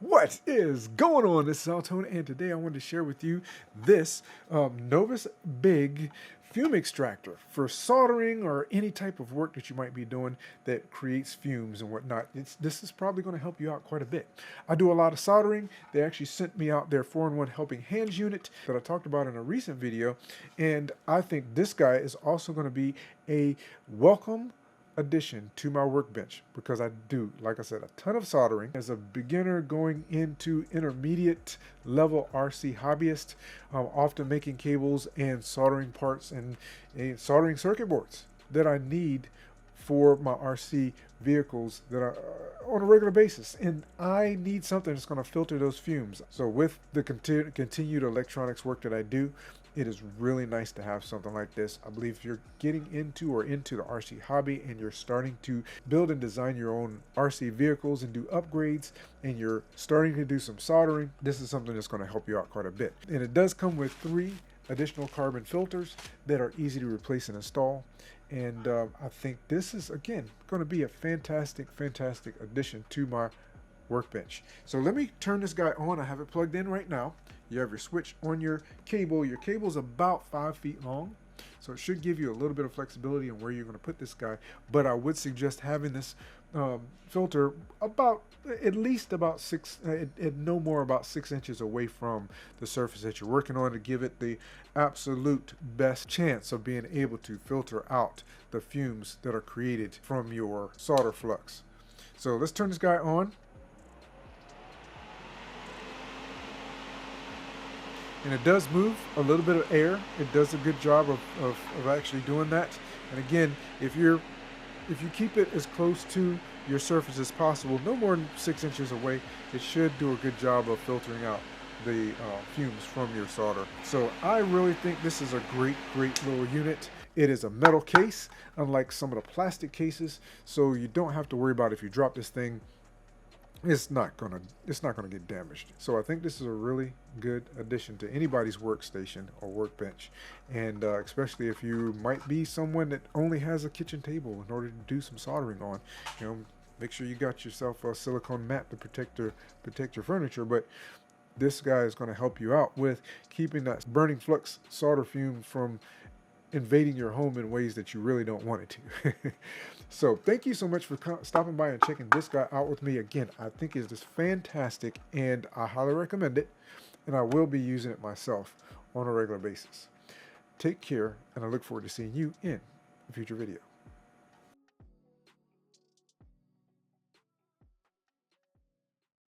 What is going on? This is AlTone, and today I wanted to share with you this Noevsbig fume extractor for soldering or any type of work that you might be doing that creates fumes and whatnot. This is probably going to help you out quite a bit. I do a lot of soldering. They actually sent me out their 4-in-1 helping hands unit that I talked about in a recent video, and I think this guy is also going to be a welcome addition to my workbench because I do, like I said, a ton of soldering. As a beginner going into intermediate level RC hobbyist, I'm often making cables and soldering parts and soldering circuit boards that I need for my RC vehicles that are on a regular basis, and I need something that's going to filter those fumes. So with the continued electronics work that I do, it is really nice to have something like this. I believe if you're getting into the RC hobby and you're starting to build and design your own RC vehicles and do upgrades and you're starting to do some soldering, this is something that's going to help you out quite a bit. And it does come with 3 additional carbon filters that are easy to replace and install. And I think this is, again, going to be a fantastic addition to my workbench. So let me turn this guy on. I have it plugged in right now. You have your switch on your cable. Your cable is about 5 feet long, so it should give you a little bit of flexibility on where you're going to put this guy. But I would suggest having this filter about at least about 6, no more about 6 inches away from the surface that you're working on to give it the absolute best chance of being able to filter out the fumes that are created from your solder flux. So let's turn this guy on. And it does move a little bit of air. It does a good job of actually doing that. And again, if you keep it as close to your surface as possible, no more than 6 inches away, it should do a good job of filtering out the fumes from your solder. So I really think this is a great little unit. It is a metal case, unlike some of the plastic cases, so you don't have to worry about if you drop this thing, it's not gonna get damaged. So I think this is a really good addition to anybody's workstation or workbench, and especially if you might be someone that only has a kitchen table in order to do some soldering on. You know, make sure you got yourself a silicone mat to protect your furniture. But this guy is going to help you out with keeping that burning flux solder fume from invading your home in ways that you really don't want it to. So thank you so much for stopping by and checking this guy out with me. Again, I think it is fantastic and I highly recommend it, and I will be using it myself on a regular basis. Take care, and I look forward to seeing you in a future video.